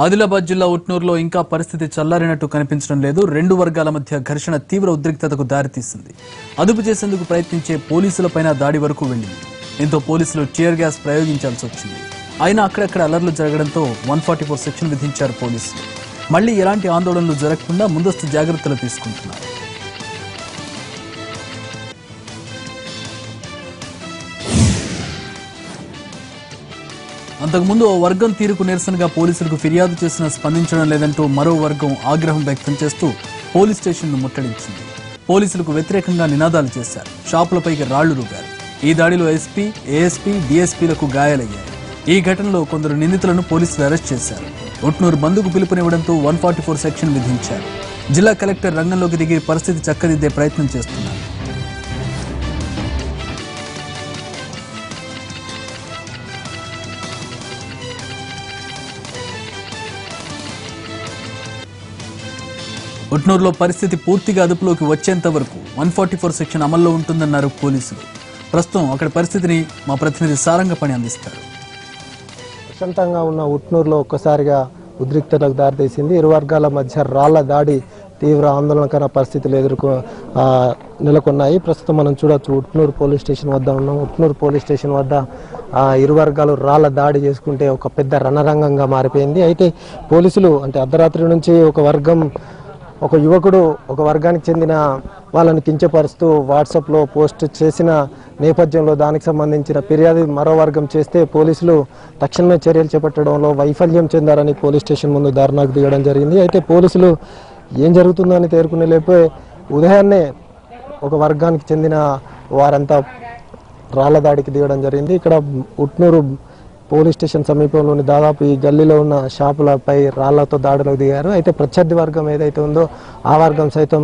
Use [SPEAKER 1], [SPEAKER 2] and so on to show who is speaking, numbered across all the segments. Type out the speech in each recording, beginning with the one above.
[SPEAKER 1] ఆదిలాబాద్ జిల్లా ఉట్నూరులో ఇంకా పరిస్థితి చల్లారినట్టు కనిపించడం లేదు. రెండు వర్గాల మధ్య ఘర్షణ తీవ్ర ఉద్రిక్తతకు దారితీసింది. అదుపు చేసేందుకు ప్రయత్నించే పోలీసులపైన దాడి వరకు వెళ్లింది. దీంతో పోలీసులు టియర్ గ్యాస్ ప్రయోగించాల్సి వచ్చింది. అయినా అక్కడక్కడ అల్లర్లు జరగడంతో 144 సెక్షన్ విధించారు పోలీసులు. మళ్లీ ఎలాంటి ఆందోళనలు జరగకుండా ముందస్తు జాగ్రత్తలు తీసుకుంటున్నారు. అంతకుముందు ఓ వర్గం తీరుకు నిరసనగా పోలీసులకు ఫిర్యాదు చేసినా స్పందించడం లేదంటూ మరో వర్గం ఆగ్రహం వ్యక్తం చేస్తూ పోలీస్ స్టేషన్ను ముట్టడించింది. పోలీసులకు వ్యతిరేకంగా నినాదాలు చేశారు. షాపులపైకి రాళ్లు రువ్వారు. ఈ దాడిలో ఎస్పీ, ఏఎస్పీ, డీఎస్పీలకు గాయాలయ్యాయి. ఈ ఘటనలో కొందరు నిందితులను పోలీసులు అరెస్ట్ చేశారు. ఉట్నూరు బంద్కు పిలుపునివ్వడంతో 144 సెక్షన్ విధించారు. జిల్లా కలెక్టర్ రంగంలోకి దిగి పరిస్థితి చక్కదిద్దే ప్రయత్నం చేస్తున్నారు. ఉట్నూరులో పరిస్థితి పూర్తిగా అదుపులోకి వచ్చేంత వరకు 144 సెక్షన్ అమల్లో ఉంటుందన్నారు పోలీసులు. ప్రస్తుతం అక్కడ పరిస్థితిని మా ప్రతినిధి సారంగపణి అందిస్తారు.
[SPEAKER 2] ప్రశాంతంగా ఉన్న ఉట్నూరులో ఒక్కసారిగా ఉద్రిక్తతకు దారితీసింది. ఇరు వర్గాల మధ్య రాళ్ల దాడి తీవ్ర ఆందోళనకర పరిస్థితులు నెలకొన్నాయి. ప్రస్తుతం మనం చూడొచ్చు, ఉట్నూరు పోలీస్ స్టేషన్ వద్ద ఉన్నాం. ఉట్నూరు పోలీస్ స్టేషన్ వద్ద ఇరు వర్గాలు రాళ్ల దాడి చేసుకుంటే ఒక పెద్ద రణరంగంగా మారిపోయింది. అయితే పోలీసులు అర్ధరాత్రి నుంచి ఒక యువకుడు ఒక వర్గానికి చెందిన వాళ్ళని కించపరుస్తూ వాట్సాప్లో పోస్ట్ చేసిన నేపథ్యంలో దానికి సంబంధించిన ఫిర్యాదు మరో వర్గం చేస్తే పోలీసులు తక్షణమే చర్యలు చేపట్టడంలో వైఫల్యం చెందారని పోలీస్ స్టేషన్ ముందు ధర్నాకు దిగడం జరిగింది. అయితే పోలీసులు ఏం జరుగుతుందో అని తేరుకునే లేపే ఉదయాన్నే ఒక వర్గానికి చెందిన వారంతా రాళ్ల దాడికి దిగడం జరిగింది. ఇక్కడ ఉట్నూరు పోలీస్ స్టేషన్ సమీపంలోని దాదాపు ఈ గల్లీలో ఉన్న షాపులపై రాళ్లతో దాడులకు దిగారు. అయితే ప్రత్యర్థి వర్గం ఏదైతే ఉందో ఆ వర్గం సైతం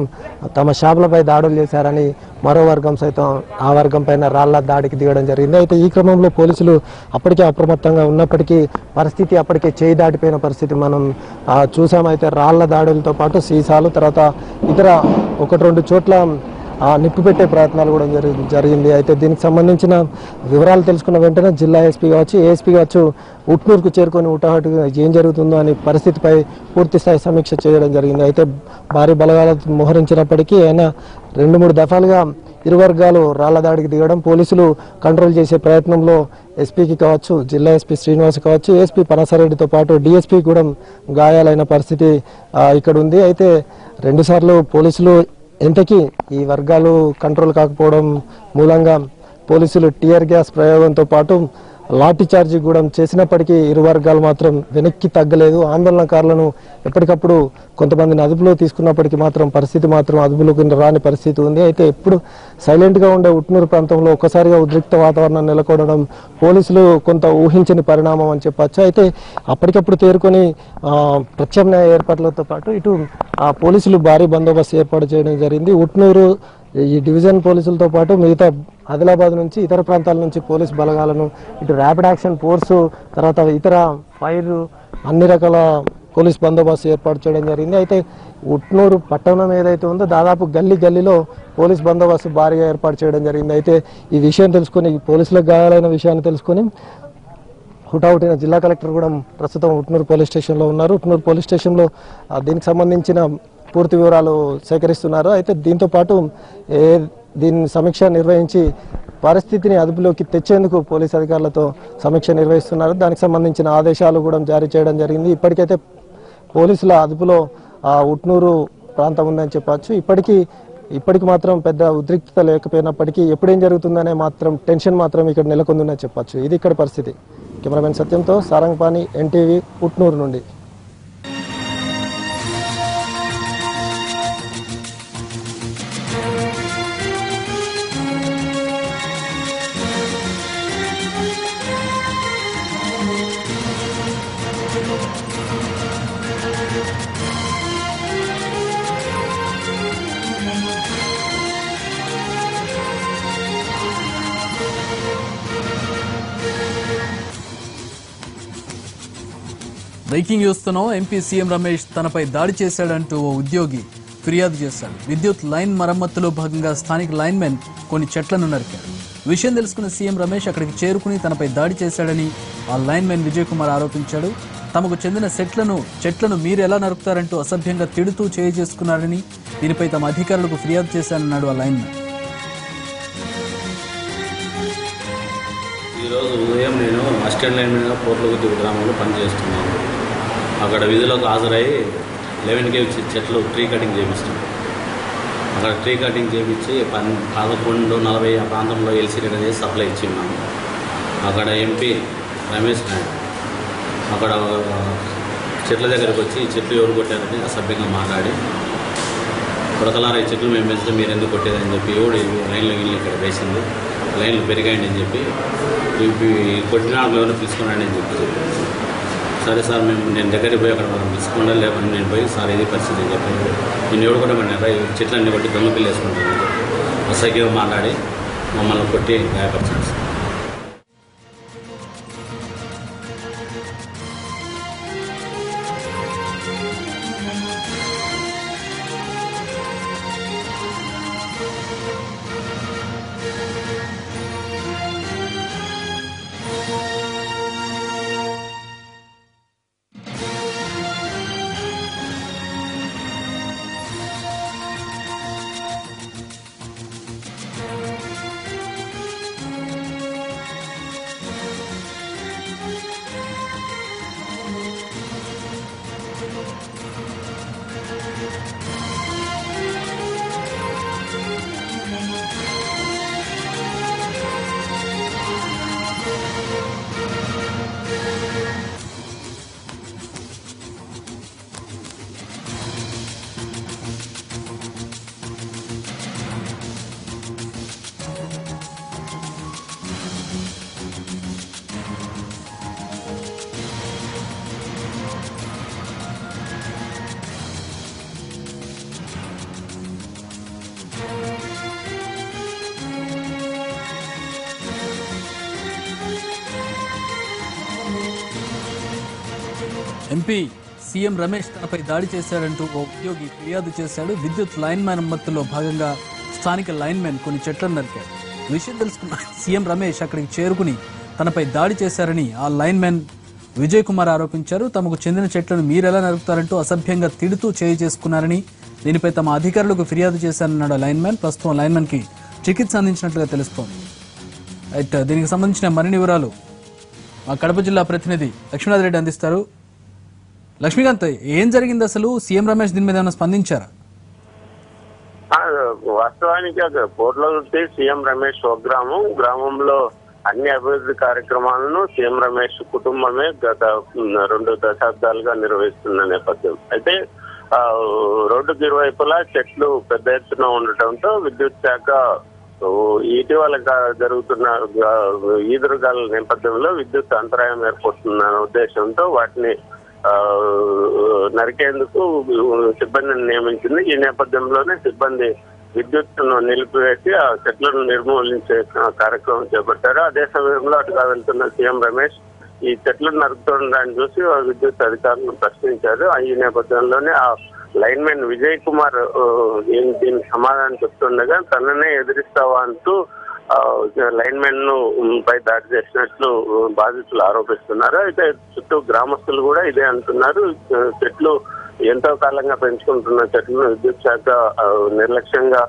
[SPEAKER 2] తమ షాపులపై దాడులు చేశారని మరో వర్గం సైతం ఆ వర్గం పైన రాళ్ల దాడికి దిగడం జరిగింది. అయితే ఈ క్రమంలో పోలీసులు అప్పటికే అప్రమత్తంగా ఉన్నప్పటికీ పరిస్థితి అప్పటికే చేయి దాటిపోయిన పరిస్థితి మనం చూసామైతే రాళ్ల దాడులతో పాటు సీసాలు, తర్వాత ఇతర 1-2 చోట్ల నిప్పు పెట్టే ప్రయత్నాలు కూడా జరిగింది. అయితే దీనికి సంబంధించిన వివరాలు తెలుసుకున్న వెంటనే జిల్లా ఎస్పీ కావచ్చు, ఏఎస్పీ కావచ్చు ఉట్నూరుకు చేరుకొని ఉటాహటుగా ఏం జరుగుతుందో అనే పరిస్థితిపై పూర్తిస్థాయి సమీక్ష చేయడం జరిగింది. అయితే భారీ బలగాలు మోహరించినప్పటికీ అయినా 2-3 దఫాలుగా ఇరు వర్గాలు రాళ్ల దాడికి దిగడం, పోలీసులు కంట్రోల్ చేసే ప్రయత్నంలో ఎస్పీకి కావచ్చు, జిల్లా ఎస్పీ శ్రీనివాస్ కావచ్చు, ఏఎస్పీ పనసారెడ్డితో పాటు డిఎస్పీ కూడా గాయాలైన పరిస్థితి ఇక్కడ ఉంది. అయితే 2 సార్లు పోలీసులు ఎంతకీ ఈ వర్గాలు కంట్రోల్ కాకపోవడం మూలంగా పోలీసులు టియర్ గ్యాస్ ప్రయోగంతో పాటు లాఠీ చార్జీ కూడా చేసినప్పటికీ ఇరు వర్గాలు మాత్రం వెనక్కి తగ్గలేదు. ఆందోళనకారులను ఎప్పటికప్పుడు కొంతమందిని అదుపులో తీసుకున్నప్పటికీ మాత్రం పరిస్థితి మాత్రం అదుపులోకి రాని పరిస్థితి ఉంది. అయితే ఎప్పుడు సైలెంట్గా ఉండే ఉట్నూరు ప్రాంతంలో ఒక్కసారిగా ఉద్రిక్త వాతావరణం నెలకొనడం పోలీసులు కొంత ఊహించని పరిణామం అని చెప్పచ్చు. అయితే అప్పటికప్పుడు తేరుకొని ప్రత్యామ్నాయ ఏర్పాట్లతో పాటు ఇటు పోలీసులు భారీ బందోబస్తు ఏర్పాటు చేయడం జరిగింది. ఉట్నూరు ఈ డివిజన్ పోలీసులతో పాటు మిగతా ఆదిలాబాద్ నుంచి ఇతర ప్రాంతాల నుంచి పోలీస్ బలగాలను, ఇటు ర్యాపిడ్ యాక్షన్ ఫోర్సు, తర్వాత ఇతర ఫైర్, అన్ని రకాల పోలీస్ బందోబస్తు ఏర్పాటు చేయడం జరిగింది. అయితే ఉట్నూరు పట్టణం ఏదైతే ఉందో దాదాపు గల్లీలో పోలీస్ బందోబస్తు భారీగా ఏర్పాటు చేయడం జరిగింది. అయితే ఈ విషయం తెలుసుకొని, పోలీసులకు గాయాలైన విషయాన్ని తెలుసుకొని హుటాహుటిన జిల్లా కలెక్టర్ కూడా ప్రస్తుతం ఉట్నూరు పోలీస్ స్టేషన్లో ఉన్నారు. ఉట్నూరు పోలీస్ స్టేషన్లో దీనికి సంబంధించిన పూర్తి వివరాలు సేకరిస్తున్నారు. అయితే దీంతో పాటు దీన్ని సమీక్ష నిర్వహించి పరిస్థితిని అదుపులోకి తెచ్చేందుకు పోలీస్ అధికారులతో సమీక్ష నిర్వహిస్తున్నారు. దానికి సంబంధించిన ఆదేశాలు కూడా జారీ చేయడం జరిగింది. ఇప్పటికైతే పోలీసుల అదుపులో ఉట్నూరు ప్రాంతం ఉందని చెప్పచ్చు. ఇప్పటికి మాత్రం పెద్ద ఉద్రిక్తత లేకపోయినప్పటికీ ఎప్పుడేం జరుగుతుందనే మాత్రం టెన్షన్ మాత్రం ఇక్కడ నెలకొందని చెప్పచ్చు. ఇది ఇక్కడ పరిస్థితి. కెమెరామెన్ సత్యంతో సారంగపాణి, ఎన్టీవీ, ఉట్నూరు నుండి.
[SPEAKER 1] బ్రేకింగ్ చూస్తున్నాం. ఎంపీ సీఎం రమేష్ తనపై దాడి చేశాడంటూ ఓ ఉద్యోగి ఫిర్యాదు చేశాడు. విద్యుత్ లైన్ మరమ్మతులో భాగంగా స్థానిక లైన్మెన్ కొన్ని చెట్లను నరికాడు. విషయం తెలుసుకున్న సీఎం రమేష్ అక్కడికి చేరుకుని తనపై దాడి చేశాడని ఆ లైన్మెన్ విజయ్ కుమార్ ఆరోపించాడు. తమకు చెందిన చెట్లను మీరు ఎలా నరుకుతారంటూ అసభ్యంగా తిడుతూ చేసుకున్నారని, దీనిపై తమ అధికారులకు ఫిర్యాదు చేశానన్నాడు ఆ లైన్మెన్.
[SPEAKER 3] ఈరోజు ఉదయం నేను అసిస్టెంట్ లైన్మెన్గా పోర్లగుద్ది గ్రామంలో పనిచేస్తున్నాను. అక్కడ విధులకు హాజరై 11 చెట్లు ట్రీ కటింగ్ చేపిస్తున్నాను. అక్కడ ట్రీ కటింగ్ చేపించి 11:40 ఆ ప్రాంతంలో ఎల్సీ రిటర్న్ చేసి సప్లై ఇచ్చి ఉన్నాము. అక్కడ ఎంపీ రమేష్ నాయుడు అక్కడ చెట్ల దగ్గరకు వచ్చి చెట్లు ఎవరు కొట్టారని అసభ్యంగా మాట్లాడి, కొడకలారా ఈ చెట్లు మేము పెంచితే మీరు ఎందుకు కొట్టేదని చెప్పి ఎవడు లైన్లో వీళ్ళు ఇక్కడ వేసింది, లైన్లు పెరిగాయండి అని చెప్పి కొట్టిన ఎవరిని పిలుచుకున్నాడని అని చెప్పి సరే సార్ నేను దగ్గరికి పోయి అక్కడ మనం పిలుచుకుండా లేకపోతే నేను పోయి సార్ ఇది పరిస్థితి అని చెప్పి నేను ఎవడు కూడా పడినారా చెట్లన్నీ కొట్టి దొంగ పిల్లి వేసుకుంటాను అసహ్యంగా మాట్లాడి మమ్మల్ని కొట్టి గాయపరిచింది.
[SPEAKER 1] ఎంపీ సీఎం రమేష్ తనపై దాడి చేశాడంటూ ఓ ఉద్యోగి ఫిర్యాదు చేశాడు. విద్యుత్ లైన్ మరమ్మతులో భాగంగా స్థానిక లైన్మెన్ కొన్ని చెట్లను నరికాడు. విషయం తెలుసుకున్న సీఎం రమేష్ అక్కడికి చేరుకుని తనపై దాడి చేశారని ఆ లైన్మెన్ విజయ్ కుమార్ ఆరోపించారు. తమకు చెందిన చెట్లను మీరెలా నరుకుతారంటూ అసభ్యంగా తిడుతూ చేసుకున్నారని, దీనిపై తమ అధికారులకు ఫిర్యాదు చేశారన్నాడు లైన్మెన్. ప్రస్తుతం లైన్మెన్ కి చికిత్స అందించినట్లుగా తెలుస్తోంది. అయితే దీనికి సంబంధించిన మరిన్ని వివరాలు మా కడప జిల్లా ప్రతినిధి లక్ష్మీనాథ్ రెడ్డి అందిస్తారు. లక్ష్మీకాంత్, ఏం జరిగింది అసలు? సీఎం రమేష్ దీని మీద ఏమైనా స్పందించారా?
[SPEAKER 4] వాస్తవానికి పోర్లగుత్తి సీఎం రమేష్ గ్రామంలో అన్ని అభివృద్ధి కార్యక్రమాలను సీఎం రమేష్ కుటుంబమే గత 2 దశాబ్దాలుగా నిర్వహిస్తున్న నేపథ్యం. అయితే రోడ్డుకి ఇరువైపులా చెట్లు పెద్ద ఎత్తున ఉండటంతో విద్యుత్ శాఖ ఇటీవల జరుగుతున్న ఈదురుగాల నేపథ్యంలో విద్యుత్ అంతరాయం ఏర్పడుతుందన్న ఉద్దేశంతో వాటిని నరికేందుకు సిబ్బందిని నియమించింది. ఈ నేపథ్యంలోనే సిబ్బంది విద్యుత్తును నిలిపివేసి ఆ చెట్లను నిర్మూలించే కార్యక్రమం చేపట్టారు. అదే సమయంలో అటుగా వెళ్తున్న సీఎం రమేష్ ఈ చెట్లను నరుకుతుండడాన్ని చూసి విద్యుత్ అధికారులను ప్రశ్నించారు. ఈ నేపథ్యంలోనే ఆ లైన్మెన్ విజయ్ కుమార్ దీనికి సమాధానం చెప్తుండగా తననే ఎదిరిస్తావా అంటూ లైన్మెన్ ను పై దాడి చేసినట్లు బాధితులు ఆరోపిస్తున్నారు. అయితే చుట్టూ గ్రామస్తులు కూడా ఇదే అంటున్నారు. చెట్లు ఎంతో కాలంగా పెంచుకుంటున్న చెట్లను విద్యుత్ శాఖ నిర్లక్ష్యంగా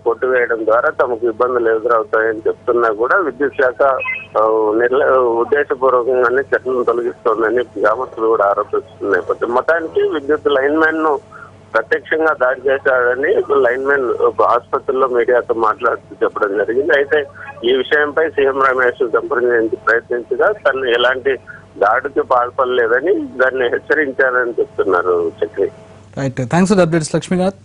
[SPEAKER 4] కొట్టివేయడం ద్వారా తమకు ఇబ్బందులు ఎదురవుతాయని చెప్తున్నా కూడా విద్యుత్ శాఖ ఉద్దేశపూర్వకంగానే చెట్లను తొలగిస్తోందని గ్రామస్తులు కూడా ఆరోపిస్తున్న నేపథ్యం. మొత్తానికి విద్యుత్ లైన్మెన్ ను ప్రత్యక్షంగా దాడి చేశాడని లైన్మెన్ ఆసుపత్రిలో మీడియాతో మాట్లాడుతూ చెప్పడం జరిగింది. అయితే ఈ విషయంపై సీఎం రమేష్ సంప్రదించేందుకు ప్రయత్నించగా తను ఎలాంటి దాడికి పాల్పడలేదని దాన్ని హెచ్చరించారని చెప్తున్నారు Chakri.
[SPEAKER 1] Right, thanks for the updates Lakshmikanth.